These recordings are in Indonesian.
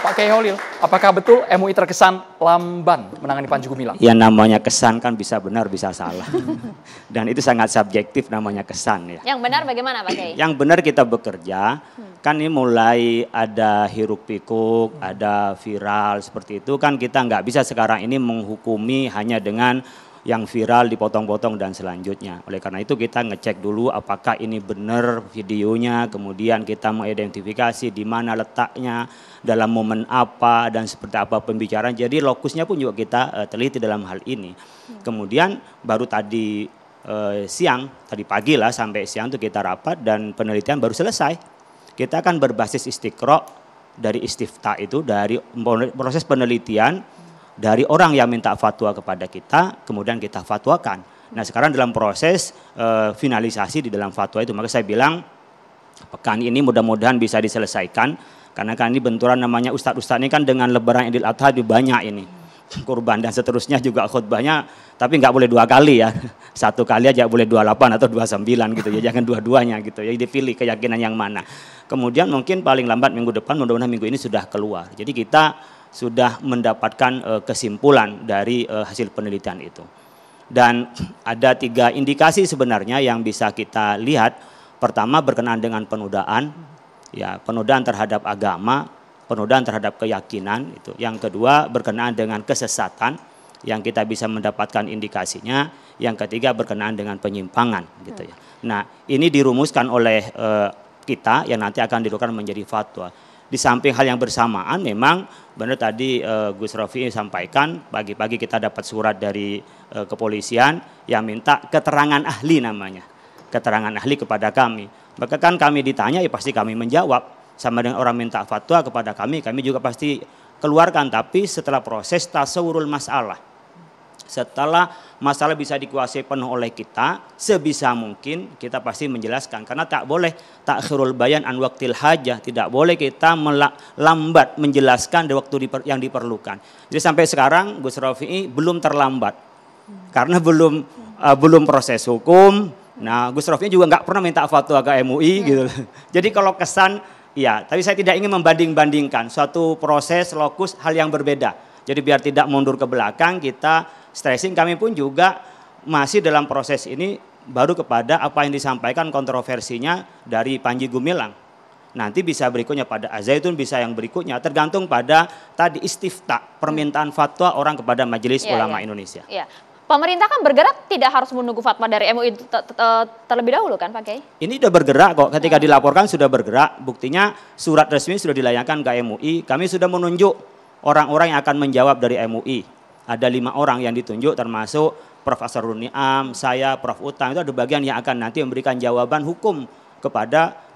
Pak Kiai Holil, apakah betul MUI terkesan lamban menangani Panji Gumilang? Ya namanya kesan kan bisa benar bisa salah. Dan itu sangat subjektif namanya kesan ya. Yang benar bagaimana Pak Kiai? Yang benar kita bekerja, kan ini mulai ada hiruk pikuk, ada viral seperti itu kan kita nggak bisa sekarang ini menghukumi hanya dengan yang viral dipotong-potong dan selanjutnya. Oleh karena itu kita ngecek dulu apakah ini benar videonya, kemudian kita mengidentifikasi di mana letaknya, dalam momen apa dan seperti apa pembicaraan. Jadi lokusnya pun juga kita teliti dalam hal ini. Kemudian baru tadi siang, tadi pagi lah sampai siang itu kita rapat dan penelitian baru selesai. Kita akan berbasis istiqra dari istifta itu, dari proses penelitian dari orang yang minta fatwa kepada kita, kemudian kita fatwakan. Nah sekarang dalam proses finalisasi di dalam fatwa itu, maka saya bilang pekan ini mudah-mudahan bisa diselesaikan, karena kan ini benturan namanya ustadz-ustadz ini kan dengan lebaran Idul Adha banyak ini, kurban dan seterusnya juga khutbahnya, tapi nggak boleh 2 kali ya, 1 kali aja boleh 28 atau 29 gitu ya, jangan dua-duanya gitu ya, dipilih keyakinan yang mana. Kemudian mungkin paling lambat minggu depan, mudah-mudahan minggu ini sudah keluar. Jadi kita sudah mendapatkan kesimpulan dari hasil penelitian itu. Dan ada 3 indikasi sebenarnya yang bisa kita lihat. Pertama berkenaan dengan penodaan, ya penodaan terhadap agama, penodaan terhadap keyakinan itu. Yang kedua berkenaan dengan kesesatan yang kita bisa mendapatkan indikasinya. Yang ketiga berkenaan dengan penyimpangan gitu ya. Nah, ini dirumuskan oleh kita yang nanti akan dilakukan menjadi fatwa. Di samping hal yang bersamaan memang benar tadi Gus Rofi sampaikan pagi-pagi kita dapat surat dari kepolisian yang minta keterangan ahli namanya. Keterangan ahli kepada kami. Maka kan kami ditanya ya pasti kami menjawab. Sama dengan orang minta fatwa kepada kami juga pasti keluarkan. Tapi setelah proses tasawurul masalah. Setelah masalah bisa dikuasai penuh oleh kita, sebisa mungkin kita pasti menjelaskan. Karena tak boleh takhirul bayan an waqtil hajah. Tidak boleh kita lambat menjelaskan di waktu yang diperlukan. Jadi sampai sekarang Gus Rofi belum terlambat. Karena belum proses hukum. Nah Gus Rofi juga nggak pernah minta fatwa ke MUI gitu. Jadi kalau kesan, ya tapi saya tidak ingin membanding-bandingkan. Suatu proses, lokus, hal yang berbeda. Jadi biar tidak mundur ke belakang, kita stressing, kami pun juga masih dalam proses ini baru kepada apa yang disampaikan kontroversinya dari Panji Gumilang. Nanti bisa berikutnya pada Al-Zaitun, bisa yang berikutnya tergantung pada tadi istifta, permintaan fatwa orang kepada Majelis Ulama Indonesia. Ya. Pemerintah kan bergerak tidak harus menunggu fatwa dari MUI terlebih dahulu kan Pak Kiai? Ini sudah bergerak kok, ketika dilaporkan sudah bergerak, buktinya surat resmi sudah dilayangkan ke MUI, kami sudah menunjuk orang-orang yang akan menjawab dari MUI. Ada 5 orang yang ditunjuk termasuk Prof. Asrarun Niam, saya, Prof. Utang. Itu ada bagian yang akan nanti memberikan jawaban hukum kepada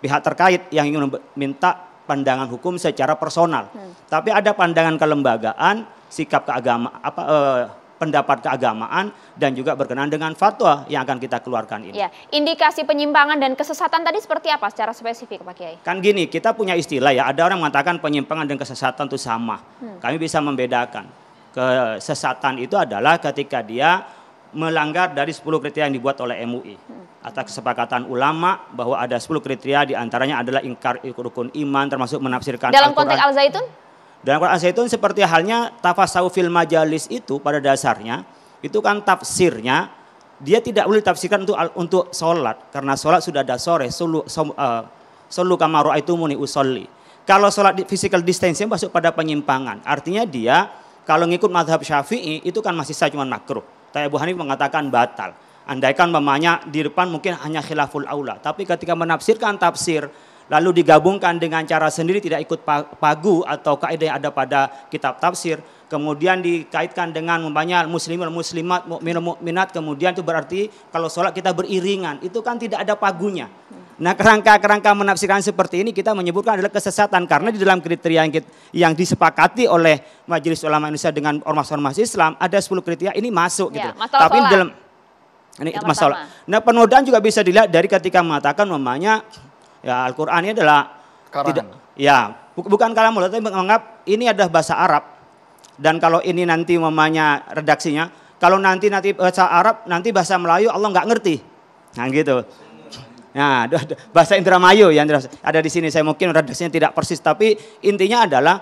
pihak terkait yang ingin minta pandangan hukum secara personal. Tapi ada pandangan kelembagaan, sikap keagamaan, pendapat keagamaan dan juga berkenaan dengan fatwa yang akan kita keluarkan ini. Ya, indikasi penyimpangan dan kesesatan tadi seperti apa secara spesifik Pak Kiai? Kan gini, kita punya istilah ya, ada orang mengatakan penyimpangan dan kesesatan itu sama. Kami bisa membedakan. Kesesatan itu adalah ketika dia melanggar dari 10 kriteria yang dibuat oleh MUI. Atas kesepakatan ulama bahwa ada 10 kriteria diantaranya adalah ingkar rukun iman termasuk menafsirkan Al-Quran. Dalam konteks Al-Zaitun? Dalam Quran Al-Zaitun seperti halnya tafasawuf fil majalis itu pada dasarnya itu kan tafsirnya dia tidak boleh ditafsirkan untuk sholat karena sholat sudah ada sore solu kama ra'aitumuni usolli. Kalau sholat physical distancing masuk pada penyimpangan, artinya dia kalau ngikut mazhab Syafi'i itu kan masih saja cuma makruh. Tapi Abu Hanifah mengatakan batal. Andaikan mamanya di depan mungkin hanya khilaful aula, tapi ketika menafsirkan tafsir lalu digabungkan dengan cara sendiri tidak ikut pagu atau kaidah yang ada pada kitab tafsir, kemudian dikaitkan dengan umpamanya muslimin muslimat mukminun mukminat, kemudian itu berarti kalau sholat kita beriringan, itu kan tidak ada pagunya. Nah kerangka menafsirkan seperti ini kita menyebutkan adalah kesesatan karena di dalam kriteria yang disepakati oleh Majelis Ulama Indonesia dengan ormas-ormas Islam ada 10 kriteria ini masuk gitu. Tapi dalam ini itu masalah. Nah penodaan juga bisa dilihat dari ketika mengatakan namanya ya Al-Qur'an ini adalah tidak, ya bukan kalamullah tapi menganggap ini adalah bahasa Arab dan kalau ini nanti namanya redaksinya kalau nanti bahasa Arab nanti bahasa Melayu Allah nggak ngerti. Nah gitu. Nah, bahasa Indramayu yang ada di sini, saya mungkin redaksinya tidak persis, tapi intinya adalah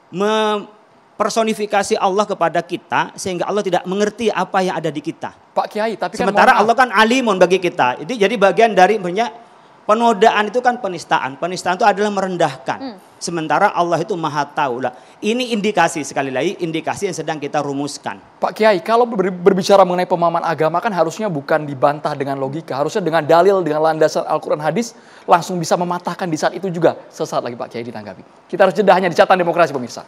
mempersonifikasi Allah kepada kita sehingga Allah tidak mengerti apa yang ada di kita. Pak Kiai, tapi kan sementara Allah kan alimun bagi kita. Jadi bagian dari penodaan itu kan penistaan. Penistaan itu adalah merendahkan. Sementara Allah itu maha tahu lah. Ini indikasi, sekali lagi indikasi yang sedang kita rumuskan. Pak Kiai, kalau berbicara mengenai pemahaman agama kan harusnya bukan dibantah dengan logika. Harusnya dengan dalil, dengan landasan Al-Quran hadis langsung bisa mematahkan di saat itu juga. Sesaat lagi Pak Kiai ditanggapi. Kita harus jeda hanya di Catatan Demokrasi pemirsa.